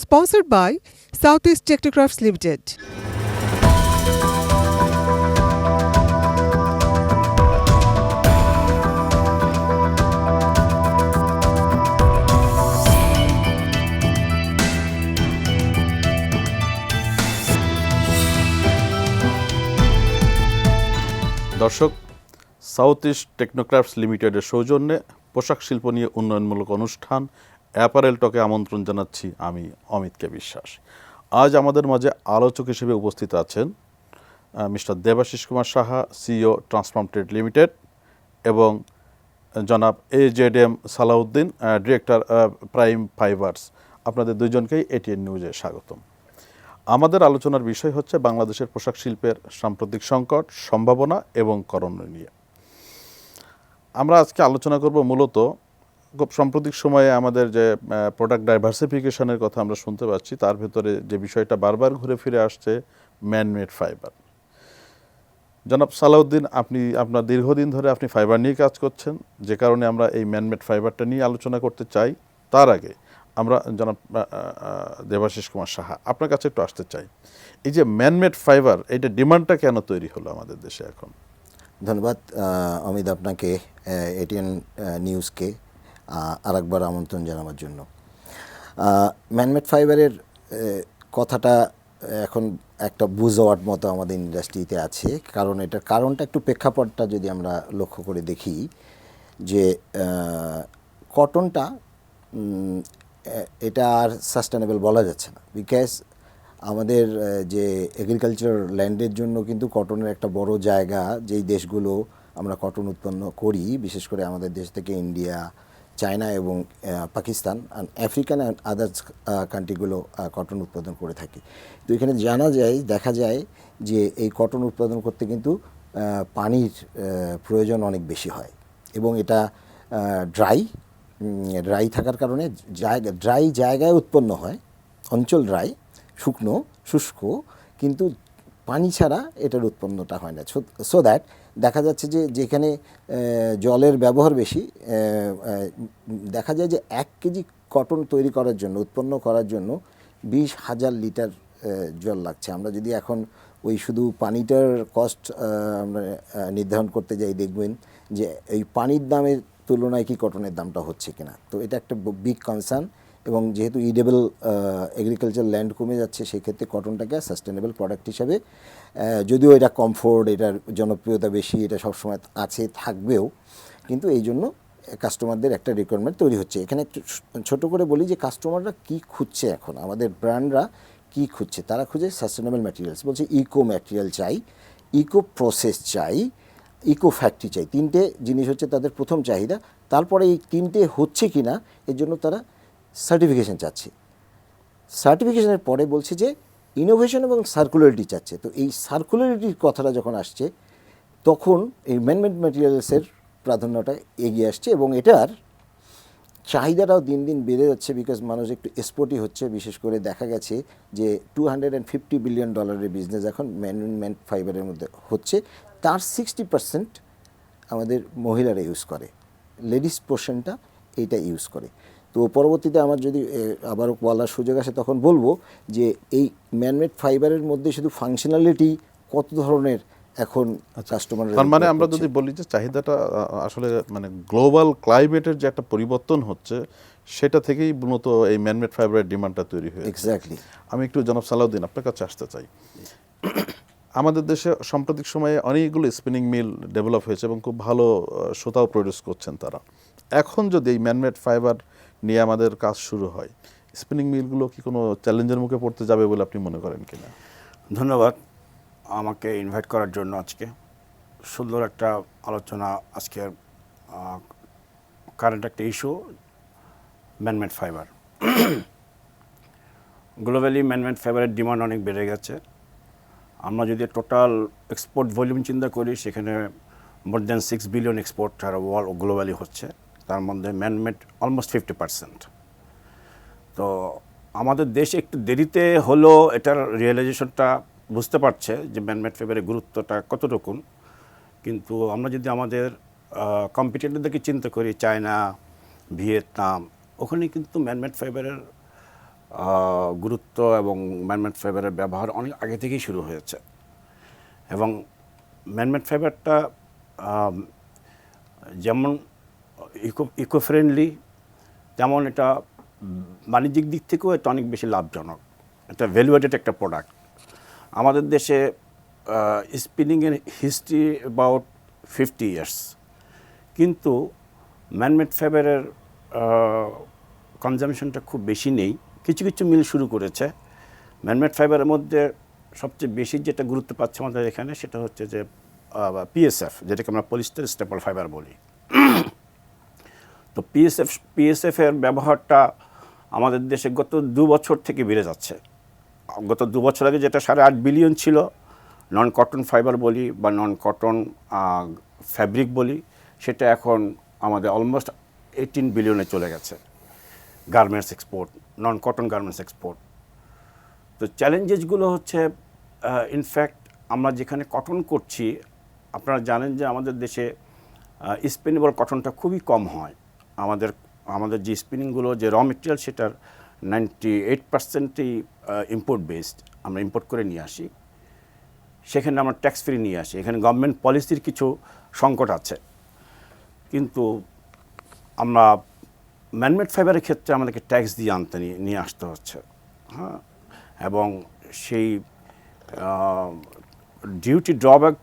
Sponsored by Southeast Technocrafts Limited. দর্শক, south east টেকনোক্রাফটস লিমিটেডের সৌজন্যে পোশাক শিল্প নিয়ে উন্নয়নমূলক অনুষ্ঠান অ্যাপারেল টকে আমন্ত্রণ জানাচ্ছি আমি অমিত কে বিশ্বাস। আজ আমাদের মাঝে আলোচক হিসেবে উপস্থিত আছেন mister Debashis Kumar Saha, CEO transform trade limited, এবং জনাব AZM Salauddin, director prime fibres. আপনাদের দুইজনকেই এটিএন নিউজে স্বাগতম। আমাদের আলোচনার বিষয় হচ্ছে বাংলাদেশের পোশাক শিল্পের সাম্প্রতিক সংকট, সম্ভাবনা এবং করণীয় নিয়ে। আমরা আজকে আলোচনা করব মূলত খুব সাম্প্রতিক সময়ে আমাদের যে প্রোডাক্ট ডাইভার্সিফিকেশনের কথা আমরা শুনতে পাচ্ছি, তার ভেতরে যে বিষয়টা বারবার ঘুরে ফিরে আসছে ম্যানমেড ফাইবার। জনাব সালাউদ্দিন, আপনার দীর্ঘদিন ধরে আপনি ফাইবার নিয়ে কাজ করছেন, যে কারণে আমরা এই ম্যানমেড ফাইবারটা নিয়ে আলোচনা করতে চাই। তার আগে আমরা জনাব দেবাশিস কুমার সাহা, আপনার কাছে একটু আসতে চাই, এই যে ম্যানমেড ফাইবার, এইটা ডিমান্ডটা কেন তৈরি হলো আমাদের দেশে এখন? ধন্যবাদ অমিত, আপনাকে এটিএন নিউজকে আরেকবার আমন্ত্রণ জানাবার জন্য। ম্যানমেড ফাইবারের কথাটা এখন একটা বুঝওয়ার্ড মতো আমাদের ইন্ডাস্ট্রিতে আছে, কারণ এটার কারণটা একটু প্রেক্ষাপটটা যদি আমরা লক্ষ্য করে দেখি, যে কটনটা এটা আর সাস্টেনেবল বলা যাচ্ছে না, বিকজ আমাদের যে এগ্রিকালচার ল্যান্ডের জন্য কিন্তু কটনের একটা বড় জায়গা, যেই দেশগুলো আমরা কটন উৎপন্ন করি, বিশেষ করে আমাদের দেশ থেকে ইন্ডিয়া, চায়না এবং পাকিস্তান, আফ্রিকান অ্যান্ড আদার্স কান্ট্রিগুলো কটন উৎপাদন করে থাকে। তো এখানে দেখা যায় যে এই কটন উৎপাদন করতে কিন্তু পানির প্রয়োজন অনেক বেশি হয়, এবং এটা ড্রাই থাকার কারণে ড্রাই জায়গায় উৎপন্ন হয়, অঞ্চল ড্রাই, শুকনো শুষ্ক, কিন্তু পানি ছাড়া এটার উৎপন্নটা হয় না। সো দ্যাট দেখা যাচ্ছে যে যেখানে জলের ব্যবহার বেশি, দেখা যায় যে 1 কেজি কটন তৈরি করার জন্য, উৎপন্ন করার জন্য 20,000 লিটার জল লাগছে। আমরা যদি এখন ওই শুধু পানিটার কস্ট আমরা নির্ধারণ করতে যাই, দেখবেন যে এই পানির দামের তুলনায় কি কটনের দামটা হচ্ছে কিনা। তো এটা একটা বিগ কনসার্ন, এবং যেহেতু ইডেবল এগ্রিকালচার ল্যান্ড কমে যাচ্ছে, সেই ক্ষেত্রে কটনটাকে সাস্টেনেবল প্রোডাক্ট হিসাবে, যদিও এটা কমফোর্ট, এটার জনপ্রিয়তা বেশি, এটা সবসময় আছে, থাকবেও, কিন্তু এই জন্য কাস্টমারদের একটা রিকোয়ারমেন্ট তৈরি হচ্ছে। এখানে একটু ছোটো করে বলি যে কাস্টমাররা কী খুঁজছে এখন, আমাদের ব্র্যান্ডরা কী খুঁজছে। তারা খুঁজে সাস্টেনেবল ম্যাটেরিয়ালস, বলছে ইকো ম্যাটেরিয়াল চাই, ইকো প্রসেস চাই, ইকো ফ্যাক্টরি চাই। 3টে জিনিস হচ্ছে তাদের প্রথম চাহিদা। তারপরে এই 3টে হচ্ছে কি না, এর জন্য তারা সার্টিফিকেশন চাচ্ছে। সার্টিফিকেশনের পরে বলছে যে ইনোভেশন এবং সার্কুলারিটি চাচ্ছে। তো এই সার্কুলারিটির কথাটা যখন আসছে, তখন এই ম্যানমেড ম্যাটেরিয়ালসের প্রাধান্যটা এগিয়ে আসছে, এবং এটার চাহিদাটাও দিন দিন বেড়ে যাচ্ছে, বিকজ মানুষ একটু এক্সপোর্টই হচ্ছে। বিশেষ করে দেখা গেছে যে $250 বিলিয়ন বিজনেস এখন ম্যানমেড ফাইবারের মধ্যে হচ্ছে। তার 60% আমাদের মহিলারা ইউজ করে, লেডিস পোর্শনটা এইটা ইউজ করে। তো পরবর্তীতে আমার যদি আবারও বলার সুযোগ আসে, তখন বলবো যে এই ম্যানমেড ফাইবারের মধ্যে শুধু ফাংশনালিটি কত ধরনের এখন কাস্টমার। তার মানে আমরা যদি বলি যে চাহিদাটা আসলে মানে গ্লোবাল ক্লাইমেটের যে একটা পরিবর্তন হচ্ছে, সেটা থেকেই মূলত এই ম্যানমেড ফাইবারের ডিমান্ডটা তৈরি হয়েছে। এক্স্যাক্টলি। আমি একটু জনাব সালাউদ্দিন, আপনার কাছে আসতে চাই। আমাদের দেশে সাম্প্রতিক সময়ে অনেকগুলো স্পিনিং মিল ডেভেলপ হয়েছে এবং খুব ভালো সুতাও প্রডিউস করছেন তারা। এখন যদি এই ম্যানমেড ফাইবার নিয়ে আমাদের কাজ শুরু হয়, স্পিনিং মিলগুলো কি কোনো চ্যালেঞ্জের মুখে পড়তে যাবে বলে আপনি মনে করেন কিনা? ধন্যবাদ আমাকে ইনভাইট করার জন্য। আজকে সুন্দর একটা আলোচনা, আজকের কারেন্ট একটা issue, man-made fibre. Globally man-made ফাইবারের ডিমান্ড অনেক বেড়ে গেছে। আমরা যদি টোটাল এক্সপোর্ট ভলিউম চিন্তা করি, সেখানে মোর দ্যান 6 বিলিয়ন এক্সপোর্ট সারা ওয়ার্ল্ড গ্লোবালি হচ্ছে, তার মধ্যে ম্যানমেড অলমোস্ট 50%। তো আমাদের দেশ একটু দেরিতে হলো এটার রিয়েলাইজেশনটা বুঝতে পারছে যে ম্যানমেড ফাইবারের গুরুত্বটা কতটুকু। কিন্তু আমরা যদি আমাদের কম্পিটিটরদেরকে চিন্তা করি, চায়না, ভিয়েতনাম, ওখানে কিন্তু ম্যানমেড ফাইবারের গুরুত্ব এবং ম্যানমেড ফাইবারের ব্যবহার অনেক আগে থেকেই শুরু হয়েছে এবং ম্যানমেড ফাইবারটা যেমন ইকো ফ্রেন্ডলি, তেমন এটা বাণিজ্যিক দিক থেকেও এটা অনেক বেশি লাভজনক। এটা ভ্যালুয়েটেড একটা প্রোডাক্ট। আমাদের দেশে স্পিনিংয়ের হিস্ট্রি অ্যাবাউট 50 ইয়ার্স, কিন্তু ম্যানমেড ফাইবারের কনজামশনটা খুব বেশি নেই। কিছু কিছু মিল শুরু করেছে। ম্যানমেড ফাইবারের মধ্যে সবচেয়ে বেশি যেটা গুরুত্ব পাচ্ছে আমাদের এখানে সেটা হচ্ছে যে পিএসএফ, যেটাকে আমরা পলিস্টার স্টেপল ফাইবার বলি। তো পিএসএফের ব্যবহারটা আমাদের দেশে গত 2 বছর থেকে বেড়ে যাচ্ছে। গত 2 বছর আগে যেটা 8.5 বিলিয়ন ছিল নন কটন ফাইবার বলি বা নন কটন ফ্যাব্রিক বলি, সেটা এখন আমাদের অলমোস্ট 18 বিলিয়নে চলে গেছে গার্মেন্টস এক্সপোর্ট, নন কটন গার্মেন্টস এক্সপোর্ট। তো চ্যালেঞ্জেসগুলো হচ্ছে ইনফ্যাক্ট আমরা যেখানে কটন করছি, আপনারা জানেন যে আমাদের দেশে স্পিনেবল কটনটা খুবই কম হয়। আমাদের যে স্পিনিংগুলো যে র মেটেরিয়াল সেটার 98%ই ইম্পোর্ট বেসড, আমরা ইম্পোর্ট করে নিয়ে আসি। সেখানে আমরা ট্যাক্স ফ্রি নিয়ে আসি। এখানে গভর্নমেন্ট পলিসির কিছু সংকট আছে, কিন্তু আমরা ম্যানমেড ফাইবারের ক্ষেত্রে আমাদেরকে ট্যাক্স দিয়ে নিয়ে আসতে হচ্ছে, হ্যাঁ। এবং সেই ডিউটি ড্রব্যাক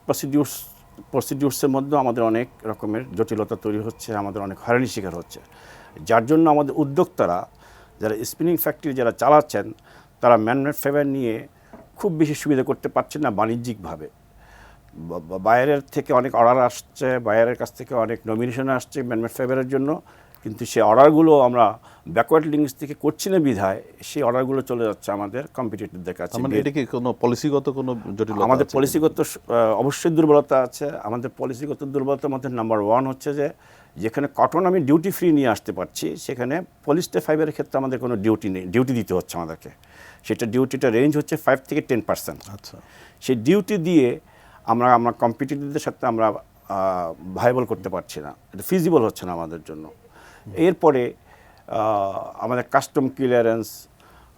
প্রসিডিউরসের মধ্যেও আমাদের অনেক রকমের জটিলতা তৈরি হচ্ছে, আমাদের অনেক হয়রানির শিকার হচ্ছে, যার জন্য আমাদের উদ্যোক্তারা যারা স্পিনিং ফ্যাক্টরি যারা চালাচ্ছেন তারা ম্যানমেড ফাইবার নিয়ে খুব বেশি সুবিধা করতে পারছেন না বাণিজ্যিকভাবে। বাইরের থেকে অনেক অর্ডার আসছে, বাইরের কাছ থেকে অনেক নমিনেশন আসছে ম্যানমেড ফাইবারের জন্য, কিন্তু সেই অর্ডারগুলো আমরা ব্যাকওয়ার্ড লিঙ্কস থেকে করছি না বিধায় সেই অর্ডারগুলো চলে যাচ্ছে আমাদের কম্পিটিটরদের কাছে। মানে এটা কি কোনো পলিসিগত কোনো জটিলতা? আমাদের পলিসিগত অবশ্যই দুর্বলতা আছে। আমাদের পলিসিগত দুর্বলতার মধ্যে নাম্বার 1 হচ্ছে যে যেখানে কটন আমি ডিউটি ফ্রি নিয়ে আসতে পারছি, সেখানে পলিস্টার ফাইবারের ক্ষেত্রে আমাদের কোনো ডিউটি নেই, ডিউটি দিতে হচ্ছে আমাদেরকে। সেটা ডিউটিটা রেঞ্জ হচ্ছে 5 থেকে 10%। আচ্ছা, সেই ডিউটি দিয়ে আমরা কম্পিটিটরদের সাথে আমরা ভাইবল করতে পারছি না, এটা ফিজিবল হচ্ছে না আমাদের জন্য। এরপরে আমাদের কাস্টম ক্লিয়ারেন্স,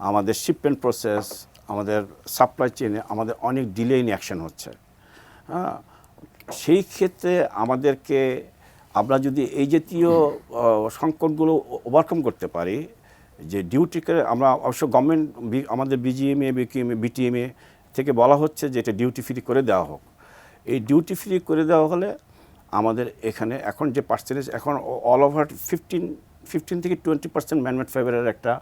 আমাদের শিপমেন্ট প্রসেস, আমাদের সাপ্লাই চেইনে আমাদের অনেক ডিলে ইন অ্যাকশন হচ্ছে, হ্যাঁ। সেই ক্ষেত্রে আমাদেরকে আমরা যদি এই জাতীয় সংকটগুলো ওভারকাম করতে পারি, যে ডিউটিকে আমরা অবশ্য গভর্নমেন্ট আমাদের বিজিএমএ বিটিএমএ থেকে বলা হচ্ছে যে এটা ডিউটি ফ্রি করে দেওয়া হোক। এই ডিউটি ফ্রি করে দেওয়া হলে আমাদের এখানে এখন যে পার্সেন্টেজ এখন অল ওভার 15 থেকে 20% ম্যানমেড ফাইবারের একটা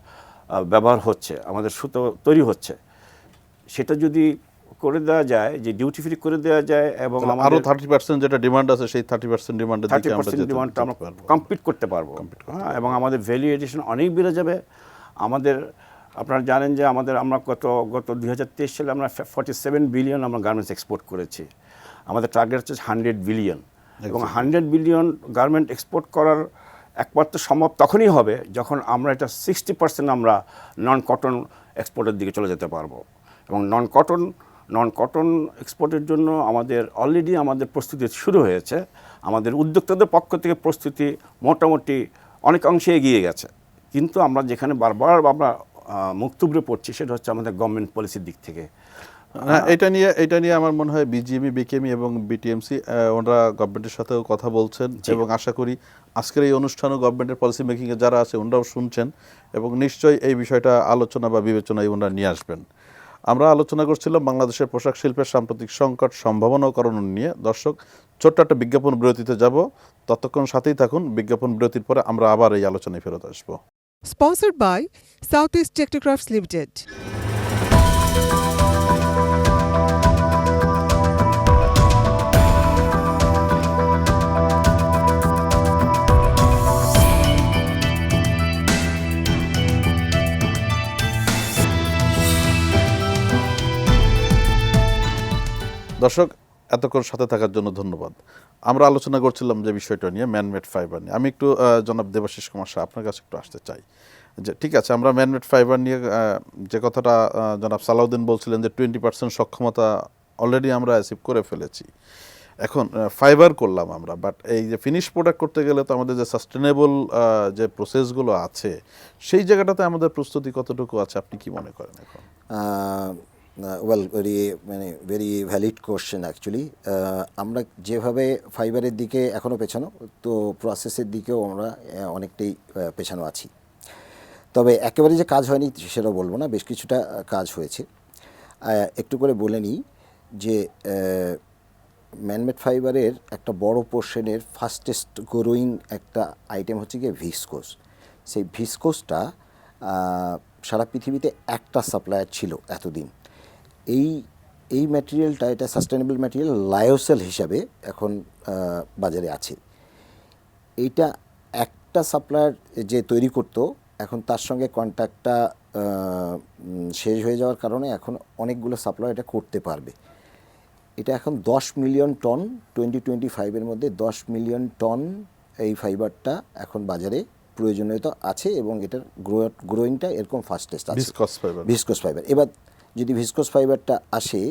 ব্যবহার হচ্ছে, আমাদের সুতো তৈরি হচ্ছে। সেটা যদি করে দেওয়া যায়, যে ডিউটি ফ্রি করে দেওয়া যায় এবং আরো 30% যেটা ডিমান্ড আছে সেই 30% ডিমান্ডের দিকে আমরা 30% ডিমান্ডটা আমরা কমপ্লিট করতে পারবো, হ্যাঁ। এবং আমাদের ভ্যালু এডিশন অনেক বেড়ে যাবে। আমাদের আপনারা জানেন যে আমরা গত 2023 সালে আমরা 47 বিলিয়ন আমরা গার্মেন্টস এক্সপোর্ট করেছি। আমাদের টার্গেট হচ্ছে 100 বিলিয়ন, এবং 100 বিলিয়ন গার্মেন্ট এক্সপোর্ট করার একমাত্র সম্ভব তখনই হবে যখন আমরা এটা 60% আমরা নন কটন এক্সপোর্টের দিকে চলে যেতে পারবো। এবং নন কটন এক্সপোর্টের জন্য আমাদের অলরেডি আমাদের প্রস্তুতি শুরু হয়েছে। আমাদের উদ্যোক্তাদের পক্ষ থেকে প্রস্তুতি মোটামুটি অনেক অংশে এগিয়ে গেছে, কিন্তু আমরা যেখানে বারবার আমরা মুখ থুবড়ে পড়ছি সেটা হচ্ছে আমাদের গভর্নমেন্ট পলিসির দিক থেকে। এটা নিয়ে আমার মনে হয় বিজিএমই, বিকেএমই এবং বিটিএমসি ওনারা গভর্নমেন্টের সাথেও কথা বলছেন, এবং আশা করি আজকের এই অনুষ্ঠানও গভর্নমেন্টের পলিসি মেকিংয়ে যারা আছে ওনারাও শুনছেন এবং নিশ্চয়ই এই বিষয়টা আলোচনা বা বিবেচনায় ওনারা নিয়ে আসবেন। আমরা আলোচনা করছিলাম বাংলাদেশের পোশাক শিল্পের সাম্প্রতিক সংকট, সম্ভাবনা ও করণ নিয়ে। দর্শক, ছোট্ট একটা বিজ্ঞাপন বিরতিতে যাব, ততক্ষণ সাথেই থাকুন। বিজ্ঞাপন বিরতির পরে আমরা আবার এই আলোচনায় ফেরত আসবো। Sponsored by Southeast Technocrafts Limited. দর্শক, এতক্ষণ সাথে থাকার জন্য ধন্যবাদ। আমরা আলোচনা করছিলাম যে বিষয়টা নিয়ে, ম্যানমেড ফাইবার নিয়ে। আমি একটু জনাব দেবাশিস কুমার শাহ আপনার কাছে একটু আসতে চাই যে ঠিক আছে, আমরা ম্যানমেড ফাইবার নিয়ে যে কথাটা জনাব সালাউদ্দিন বলছিলেন যে 20% সক্ষমতা অলরেডি আমরা অ্যাচিভ করে ফেলেছি। এখন ফাইবার করলাম আমরা, বাট এই যে ফিনিশ প্রোডাক্ট করতে গেলে তো আমাদের যে সাস্টেনেবল যে প্রসেসগুলো আছে সেই জায়গাটাতে আমাদের প্রস্তুতি কতটুকু আছে আপনি কি মনে করেন এখন? Well very valid question actually. আমরা যেভাবে ফাইবারের দিকে এখনও পেছানো, তো প্রসেসের দিকেও আমরা অনেকটাই পেছানো আছি। তবে একেবারে যে কাজ হয়নি সেটা বলবো না, বেশ কিছুটা কাজ হয়েছে। একটু করে বলে নিই যে ম্যানমেড ফাইবারের একটা বড় পোর্শনের ফাস্টেস্ট গ্রোয়িং একটা আইটেম হচ্ছে গিয়ে ভিসকোস। সেই ভিসকোসটা সারা পৃথিবীতে একটা সাপ্লায়ার ছিল এতদিন। এই ম্যাটেরিয়ালটা, এটা সাস্টেনেবল ম্যাটেরিয়াল, লায়োসেল হিসাবে এখন বাজারে আছে। এইটা একটা সাপ্লায়ার যে তৈরি করতো, এখন তার সঙ্গে কন্ট্রাক্টটা শেষ হয়ে যাওয়ার কারণে এখন অনেকগুলো সাপ্লায়ার এটা করতে পারবে। এটা এখন 10 মিলিয়ন টন, 2025-এর মধ্যে 10 মিলিয়ন টন এই ফাইবারটা এখন বাজারে প্রয়োজনীয়তা আছে, এবং এটার গ্রোয়িংটা এরকম ফাস্টেস্ট আছে। Viscose fibre. এবার যদি ভিসকোস ফাইবারটা আসে,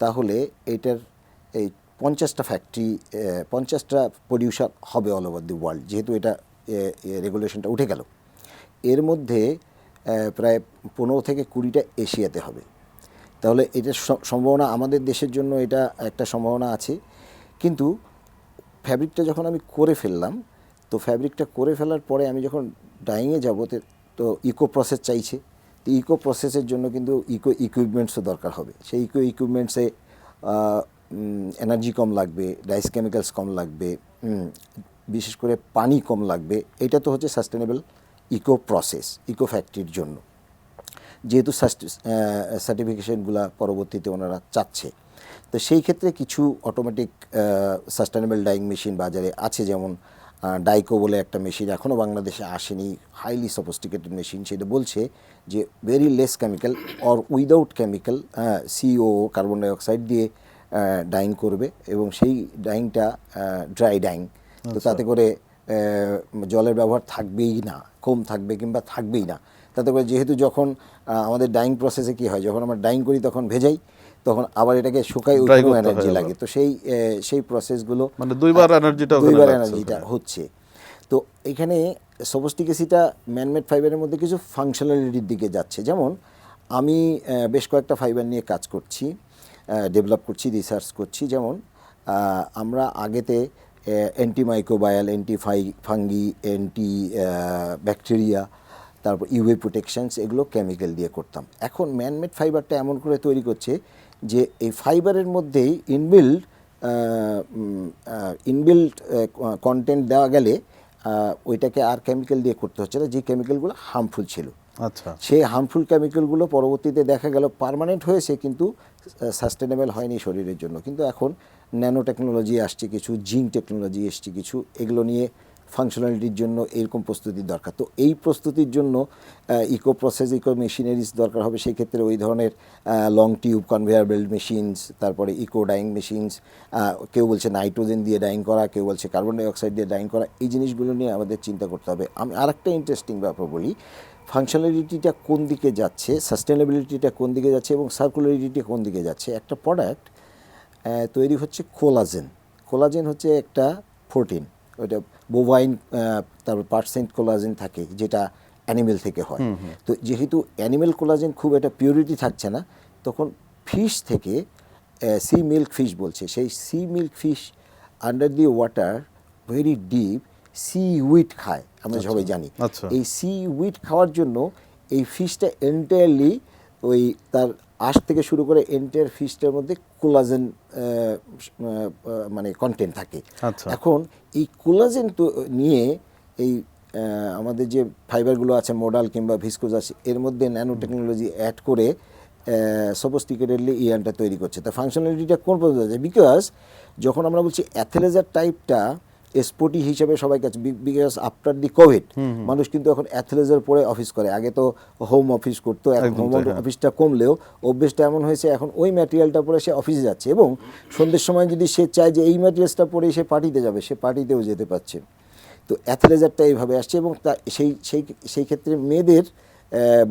তাহলে এটার এই 50টা ফ্যাক্টরি, 50টা প্রডিউসার হবে অল ওভার দি ওয়ার্ল্ড, যেহেতু এটা রেগুলেশনটা উঠে গেল। এর মধ্যে প্রায় 15 থেকে 20টা এশিয়াতে হবে। তাহলে এটার সম্ভাবনা আমাদের দেশের জন্য এটা একটা সম্ভাবনা আছে। কিন্তু ফ্যাব্রিকটা যখন আমি করে ফেললাম, তো ফ্যাব্রিকটা করে ফেলার পরে আমি যখন ডাইংয়ে যাব, তো ইকো প্রসেস চাইছে। তো ইকো প্রসেসের জন্য কিন্তু ইকো ইকুইপমেন্টসও দরকার হবে। সেই ইকো ইকুইপমেন্টসে এনার্জি কম লাগবে, ডাইস কেমিক্যালস কম লাগবে, বিশেষ করে পানি কম লাগবে। এটা তো হচ্ছে সাস্টেনেবল ইকো প্রসেস, ইকো ফ্যাক্টরির জন্য, যেহেতু সার্টিফিকেশনগুলো পরবর্তীতে ওনারা চাচ্ছে। তো সেই ক্ষেত্রে কিছু অটোমেটিক সাস্টেনেবল ডাইং মেশিন বাজারে আছে, যেমন ডাইকো বলে একটা মেশিন এখনও বাংলাদেশে আসেনি, হাইলি সফিস্টিকেটেড মেশিন। সেটা বলছে যে very less chemical or without chemical, CO carbon dioxide দিয়ে ডাইং করবে, এবং সেই ডাইংটা ড্রাই ডাইং। তো তাতে করে জলের ব্যবহার থাকবেই না, কম থাকবে কিংবা থাকবেই না। তাতে করে যেহেতু যখন আমাদের ডাইং প্রসেসে কী হয়, যখন আমরা ডাইং করি তখন ভেজাই, তখন আবার এটাকে শুকাই, ওইরকম এনার্জি লাগে। তো সেই প্রসেসগুলো মানে দুইবার এনার্জিটা হচ্ছে। তো এখানে সফিস্টিকেসিটা ম্যানমেড ফাইবারের মধ্যে কিছু ফাংশনালিটির দিকে যাচ্ছে। যেমন আমি বেশ কয়েকটা ফাইবার নিয়ে কাজ করছি, ডেভেলপ করছি, রিসার্চ করছি। যেমন আমরা আগেতে অ্যান্টিমাইক্রোবায়াল, ফাঙ্গি, ব্যাকটেরিয়া, তারপর ইউভি প্রোটেকশনস, এগুলো কেমিক্যাল দিয়ে করতাম। এখন ম্যানমেড ফাইবারটা এমন করে তৈরি করছে যে এই ফাইবারের মধ্যেই ইনবিল্ট কন্টেন্ট দেওয়া গেলে ওইটাকে আর কেমিক্যাল দিয়ে করতে হচ্ছে না, যে কেমিক্যালগুলো হার্মফুল ছিল। আচ্ছা, সেই হার্মফুল কেমিক্যালগুলো পরবর্তীতে দেখা গেল পার্মানেন্ট হয়েছে, কিন্তু সাস্টেনেবল হয়নি শরীরের জন্য। কিন্তু এখন ন্যানো টেকনোলজি আসছে কিছু, জিঙ্ক টেকনোলজি এসছে কিছু, এগুলো নিয়ে ফাংশনালিটির জন্য এরকম প্রস্তুতির দরকার। তো এই প্রস্তুতির জন্য ইকো প্রসেস, ইকো মেশিনারিজ দরকার হবে। সেই ক্ষেত্রে ওই ধরনের long tube conveyor belt machines, তারপরে ইকো ডাইং মেশিনস, কেউ বলছে নাইট্রোজেন দিয়ে ডাইং করা, কেউ বলছে কার্বন ডাইঅক্সাইড দিয়ে ডাইং করা, এই জিনিসগুলো নিয়ে আমাদের চিন্তা করতে হবে। আমি আরেকটা ইন্টারেস্টিং ব্যাপার বলি, ফাংশনালিটিটা কোন দিকে যাচ্ছে, সাস্টেনেবিলিটিটা কোন দিকে যাচ্ছে, এবং সার্কুলারিটিটা কোন দিকে যাচ্ছে। একটা প্রোডাক্ট তৈরি হচ্ছে কোলাজেন। কোলাজেন হচ্ছে একটা প্রোটিন, ওইটা বোভাইন, তারপর পার্সেন্ট কোলাজেন থাকে, যেটা অ্যানিমেল থেকে হয়। তো যেহেতু অ্যানিমেল কোলাজেন খুব একটা পিউরিটি থাকছে না, তখন ফিশ থেকে সি মিল্ক ফিশ বলছে, সেই sea milk fish under the water very deep sea weed খায়, আমরা সবাই জানি। এই সি উইড খাওয়ার জন্য এই ফিশটা এন্টায়ারলি ওই তার আঁশ থেকে শুরু করে এন্টায়ার ফিশটার মধ্যে কোলাজেন মানে কন্টেন্ট থাকে। এখন এই কোলাজেন তো নিয়ে এই আমাদের যে ফাইবারগুলো আছে, মোডাল কিংবা ভিসকোজ আছে, এর মধ্যে ন্যানো টেকনোলজি অ্যাড করে সফিস্টিকেটেডলি ইয়ানটা তৈরি করছে। তা ফাংশনালিটিটা কোন পর্যন্ত আছে? বিকজ যখন আমরা বলছি অ্যাথলেজার টাইপটা স্পোর্টি হিসেবে সবাই কাছে, বিকজ আফটার দি কোভিড মানুষ কিন্তু এখন অ্যাথলেজার পরে অফিস করে। আগে তো হোম অফিস করতো, এখন হোম অফিসটা কমলেও অভ্যেসটা এমন হয়েছে এখন ওই ম্যাটেরিয়ালটা পরে সে অফিসে যাচ্ছে, এবং সন্ধ্যের সময় যদি সে চায় যে এই ম্যাটেরিয়ালসটা পরে সে পার্টিতে যাবে, সে পার্টিতেও যেতে পারছে। তো অ্যাথলেজারটা এইভাবে আসছে, এবং সেই ক্ষেত্রে মেয়েদের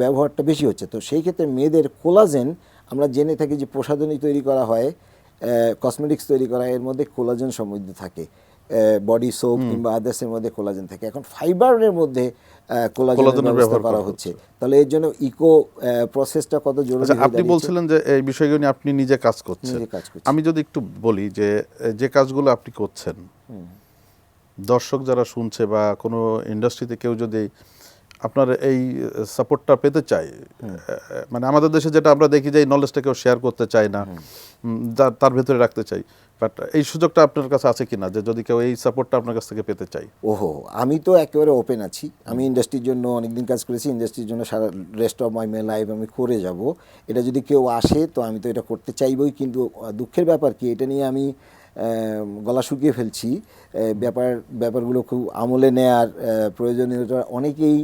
ব্যবহারটা বেশি হচ্ছে। তো সেই ক্ষেত্রে মেয়েদের কোলাজেন আমরা জেনে থাকি যে প্রসাধনী তৈরি করা হয় কসমেটিক্স তৈরি করা এর মধ্যে কোলাজেন সমৃদ্ধ থাকে, বডি সোপ কিংবা আদার্সের মধ্যে কোলাজেন থাকে। এখন ফাইবারের মধ্যে কোলাজেনের কোলাজেনের ব্যবস্থা ব্যবহার করা করা হচ্ছে, তাহলে এর জন্য ইকো প্রসেসটা কত জরুরি আচ্ছা, হয়ে আপনি দাঁড়িয়েছে। বলছিলেন যে এই বিষয়গুলো নিয়ে আপনি নিজে কাজ করছেন। নিজে কাজ করছি। আমি যদি একটু বলি যে যে কাজগুলো আপনি করছেন, দর্শক যারা শুনছে বা কোনো ইন্ডাস্ট্রিতে কেউ যদি আপনার এই সাপোর্টটা পেতে চায়, মানে আমাদের দেশে যেটা আমরা দেখি যে এই নলেজটা কেউ শেয়ার করতে চায় না, তার ভেতরে রাখতে চাই, বাট এই সুযোগটা আপনার কাছে আছে কিনা যে যদি কেউ এই সাপোর্টটা আপনার কাছ থেকে পেতে চায়? ওহো, আমি তো একেবারে ওপেন আছি। আমি ইন্ডাস্ট্রির জন্য অনেকদিন কাজ করেছি, ইন্ডাস্ট্রির জন্য সারা রেস্ট অফ মাই লাইফ আমি করে যাব। এটা যদি কেউ আসে তো আমি তো এটা করতে চাইবই, কিন্তু দুঃখের ব্যাপার কি এটা নিয়ে আমি গলা শুকিয়ে ফেলছি। ব্যাপারগুলো খুব আমলে নেয়ার প্রয়োজনীয়তা অনেকেই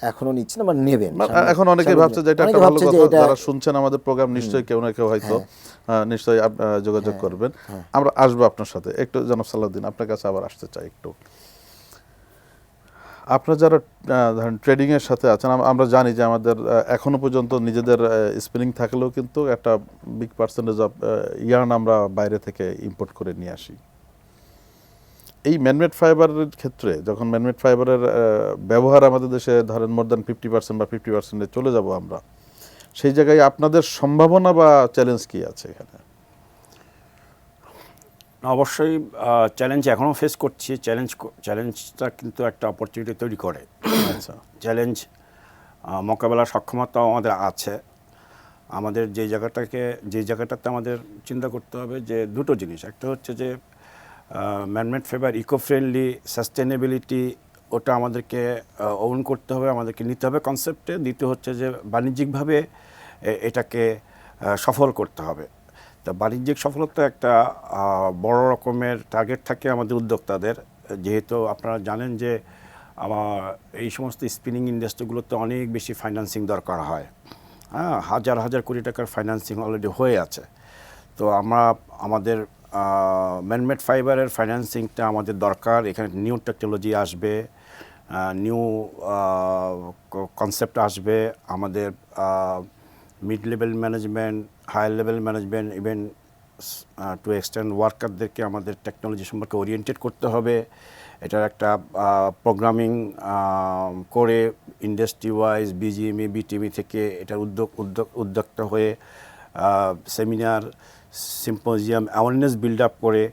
এখনো নিচ্ছে না বা নেবেন। এখন অনেকেই ভাবছে যে এটা একটা ভালো কথা, যারা শুনছেন আমাদের প্রোগ্রাম নিশ্চয়ই কেউ না কেউ হয়তো নিশ্চয়ই যোগাযোগ করবেন। আমরা আসবো আপনার সাথে একটু। জনাব সালাউদ্দিন, আপনার কাছে আবার আসতে চাই একটু। আপনারা যারা ধরেন ট্রেডিং এর সাথে আছেন, আমরা জানি যে আমাদের এখনো পর্যন্ত নিজেদের স্পিনিং থাকলেও কিন্তু একটা বিগ পার্সেন্টেজ অফ ইয়ার্ন আমরা বাইরে থেকে ইম্পোর্ট করে নিয়ে আসি। এই ম্যানমেড ফাইবারের ক্ষেত্রে যখন ম্যানমেড ফাইবারের ব্যবহার আমাদের দেশে ধরেন মোর দ্যান 50% বা 50%-এ চলে যাব আমরা, সেই জায়গায় আপনাদের সম্ভাবনা বা চ্যালেঞ্জ কি আছে এখানে? অবশ্যই চ্যালেঞ্জ এখনও ফেস করছি। চ্যালেঞ্জটা কিন্তু একটা অপরচুনিটি তৈরি করে। আচ্ছা, চ্যালেঞ্জ মোকাবেলার সক্ষমতাও আমাদের আছে। আমাদের যে জায়গাটাতে আমাদের চিন্তা করতে হবে যে দুটো জিনিস, একটা হচ্ছে যে manmade fibre eco friendly sustainability, ওটা আমাদেরকে ওন করতে হবে, আমাদেরকে নিতে হবে কনসেপ্টে। দ্বিতীয় হচ্ছে যে বাণিজ্যিকভাবে এটাকে সফল করতে হবে। তা বাণিজ্যিক সফলতা একটা বড় রকমের টার্গেট থাকে আমাদের উদ্যোক্তাদের, যেহেতু আপনারা জানেন যে এই সমস্ত স্পিনিং ইন্ডাস্ট্রিগুলোতে অনেক বেশি ফাইন্যান্সিং দরকার হয়। হাজার হাজার কোটি টাকার ফাইন্যান্সিং অলরেডি হয়ে আছে। তো আমাদের ম্যানমেড ফাইবারের ফাইন্যান্সিংটা আমাদের দরকার। এখানে নিউ টেকনোলজি আসবে, নিউ কনসেপ্ট আসবে। আমাদের mid level management, high level management, even to extend ওয়ার্কারদেরকে আমাদের টেকনোলজি সম্পর্কে ওরিয়েন্টেড করতে হবে। এটার একটা প্রোগ্রামিং করে ইন্ডাস্ট্রি ওয়াইজ বিজিএমই বিটিএমই থেকে এটার উদ্যোক্তা হয়ে seminar, symposium, awareness build up করে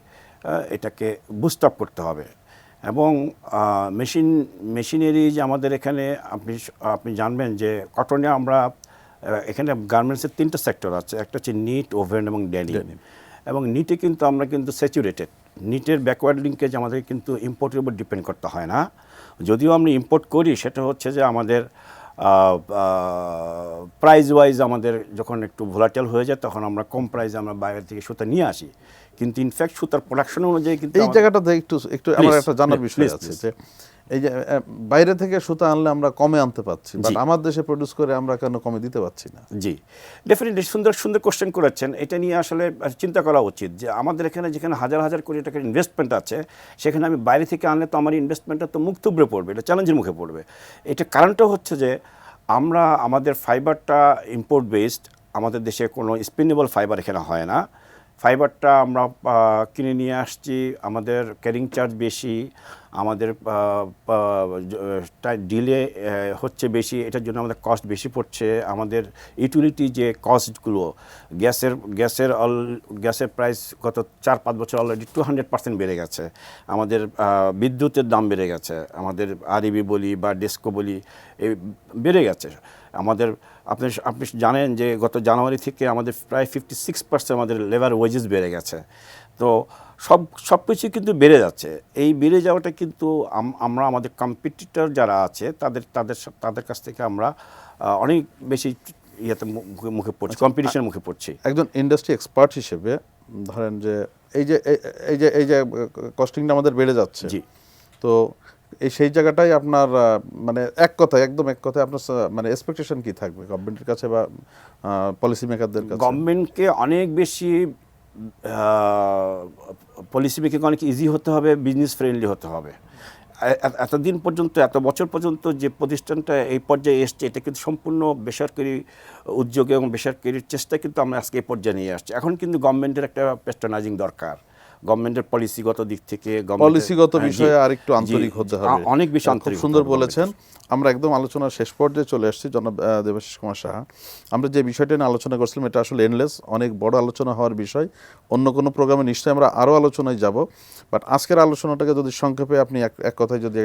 এটাকে বুস্ট আপ করতে হবে। এবং মেশিনারি যে আমাদের এখানে আপনি জানবেন যে কটনে আমরা এখানে গার্মেন্টসের 3টা সেক্টর আছে। একটা হচ্ছে নিট, ওভেন এবং ডেনিম। এবং নিটে কিন্তু আমরা কিন্তু স্যাচুরেটেড। নিটের ব্যাকওয়ার্ড লিঙ্কেজ আমাদের কিন্তু ইম্পোর্টের উপর ডিপেন্ড করতে হয় না। যদিও আমরা ইম্পোর্ট করি, সেটা হচ্ছে যে আমাদের প্রাইস ওয়াইজ আমাদের যখন একটু ভোলাটাইল হয়ে যায় তখন আমরা কম প্রাইসে আমরা বাইরে থেকে সুতা নিয়ে আসি। কিন্তু ইনফ্যাক্ট সুতার প্রোডাকশন অনুযায়ী কিন্তু এই জায়গাটাতে একটু আমার একটা জানার বিষয় আছে যে এই যে বাইরে থেকে সুতা আনলে আমরা কমে আনতে পারছি, বাট আমার দেশে প্রডিউস করে আমরা কেন কমে দিতে পারছি না? জি, ডেফিনেটলি সুন্দর কোশ্চেন করেছেন। এটা নিয়ে আসলে চিন্তা করা উচিত যে আমাদের এখানে যেখানে হাজার হাজার কোটি টাকার ইনভেস্টমেন্ট আছে, সেখানে আমি বাইরে থেকে আনলে তো আমার ইনভেস্টমেন্টটা তো মুখ থুবড়ে পড়বে, এটা চ্যালেঞ্জের মুখে পড়বে। এটা কারণটা হচ্ছে যে আমাদের ফাইবারটা ইম্পোর্ট বেসড। আমাদের দেশে কোনো স্পিনেবল ফাইবার এখানে হয় না। ফাইবারটা আমরা কিনে নিয়ে আসছি, আমাদের ক্যারিং চার্জ বেশি, আমাদের ডিলে হচ্ছে বেশি, এটার জন্য আমাদের কস্ট বেশি পড়ছে। আমাদের ইউটিলিটি যে কস্টগুলো, গ্যাসের প্রাইস গত 4-5 বছর অলরেডি 200% বেড়ে গেছে। আমাদের বিদ্যুতের দাম বেড়ে গেছে, আমাদের আরইবি বলি বা ডেস্কো বলি বেড়ে গেছে। আমাদের আপনি জানেন যে গত জানুয়ারি থেকে আমাদের প্রায় 56% আমাদের লেবার ওয়েজেস বেড়ে গেছে। তো সব কিছু কিন্তু বেড়ে যাচ্ছে। এই বেড়ে যাওয়াটা কিন্তু আমরা আমাদের কম্পিটিটর যারা আছে তাদের কাছ থেকে আমরা অনেক বেশি মুখে পড়ছি, কম্পিটিশনের মুখে পড়ছি। একজন ইন্ডাস্ট্রি এক্সপার্ট হিসেবে ধরেন যে এই যে কস্টিংটা আমাদের বেড়ে যাচ্ছে, জি, তো সেই জায়গাটাই আপনার মানে একদম এক কথায় আপনার মানে এক্সপেকটেশন কি থাকবে গভর্নমেন্টের কাছে বা পলিসি মেকারদের কাছে? গভর্নমেন্টকে অনেক বেশি পলিসি মেকিং অনেক ইজি হতে হবে, বিজনেস ফ্রেন্ডলি হতে হবে। এতদিন পর্যন্ত, এত বছর পর্যন্ত যে প্রতিষ্ঠানটা এই পর্যায়ে এসছে, এটা কিন্তু সম্পূর্ণ বেসরকারি উদ্যোগে এবং বেসরকারির চেষ্টা কিন্তু আমরা আজকে এই পর্যায়ে নিয়ে আসছি। এখন কিন্তু গভর্নমেন্টের একটা পেস্ট্রোনাইজিং দরকার, গভর্নমেন্টের পলিসিগত দিক থেকে, পলিসিগত বিষয়ে আরেকটু আন্তরিক হতে হবে। অনেক বেশি খুব আন্তরিক সুন্দর হতে হবে বলেছেন। আমরা একদম আলোচনার শেষ পর্যায়ে চলে আসছি। জনাব দেবাশিস কুমার সাহা, আমরা যে বিষয়টা নিয়ে আলোচনা করছিলাম এটা আসলে এন্ডলেস, অনেক বড় আলোচনা হওয়ার বিষয়। অন্য কোনো প্রোগ্রামে নিশ্চয়ই আমরা আরও আলোচনায় যাব, বাট আজকের আলোচনাটাকে যদি সংক্ষেপে আপনি এক কথায় যদি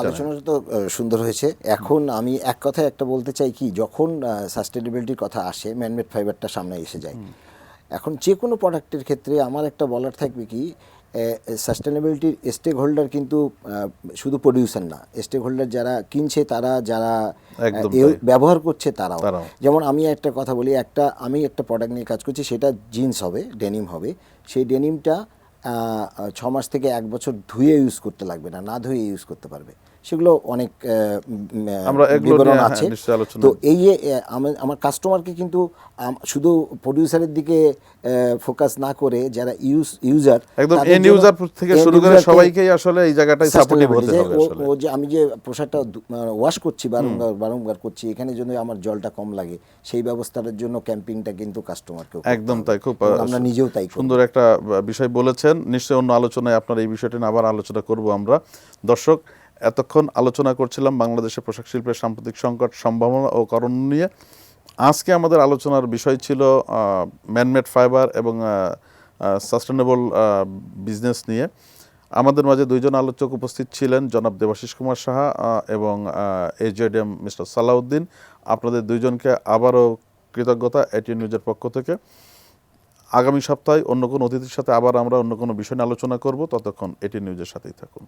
আলোচনাটা তো সুন্দর হয়েছে। এখন আমি এক কথায় একটা বলতে চাই কি, যখন সাস্টেনেবিলিটির কথা আসে, ম্যানমেড ফাইবারটা সামনে এসে যায়। এখন যে কোনো প্রোডাক্টের ক্ষেত্রে আমার একটা বলার থাকবে কি, সাস্টেনেবিলিটির স্টেক হোল্ডার কিন্তু শুধু প্রডিউসার না, স্টেক হোল্ডার যারা কিনছে, তারা যারা একদম ব্যবহার করছে তারাও। তারাও। যেমন আমি একটা কথা বলি, আমি একটা প্রোডাক্ট নিয়ে কাজ করছি, সেটা জিন্স হবে, ডেনিম হবে। সেই ডেনিমটা 6 মাস থেকে 1 বছর ধুয়ে ইউজ করতে লাগবে না, না ধুয়ে ইউজ করতে পারবে। সেগুলো অনেক আমরা এগুলো বিবরণ নিয়ে, আছে। নিশ্চয়ই আলোচনা। তো এই যে আমার কাস্টমারকে কিন্তু শুধু প্রডিউসারের দিকে ফোকাস না করে, যারা ইউজার, একদম এন্ড ইউজার থেকে শুরু করে সবাইকেই আসলে এই জায়গাটাই সাপোর্টিভ হতে হবে আসলে। ও যে আমি যে পোশাকটা ওয়াশ করছি, বারংবার করছি, এখানে জন্য আমার জলটা কম লাগে, সেই ব্যবস্থার জন্য ক্যাম্পিংটা কিন্তু কাস্টমারকে একদম তাই, খুব আমরা নিজেও তাই করি। সুন্দর একটা বিষয় বলেছেন। নিশ্চয়ই অন্য আলোচনায় আপনার এই বিষয়টা নিয়ে আবার আলোচনা করব আমরা। দর্শক, এতক্ষণ আলোচনা করছিলাম বাংলাদেশের পোশাক শিল্পের সাম্প্রতিক সংকট, সম্ভাবনা ও করণীয় নিয়ে। আজকে আমাদের আলোচনার বিষয় ছিল ম্যানমেড ফাইবার এবং সাস্টেনেবল বিজনেস নিয়ে। আমাদের মাঝে দুইজন আলোচক উপস্থিত ছিলেন, জনাব দেবাশিস কুমার সাহা এবং AJDM মিস্টার সালাউদ্দিন। আপনাদের দুইজনকে আবারও কৃতজ্ঞতা এটিএন নিউজের পক্ষ থেকে। আগামী সপ্তাহে অন্য কোনো অতিথির সাথে আবার আমরা অন্য কোনো বিষয় নিয়ে আলোচনা করব। ততক্ষণ এটিএন নিউজের সাথেই থাকুন।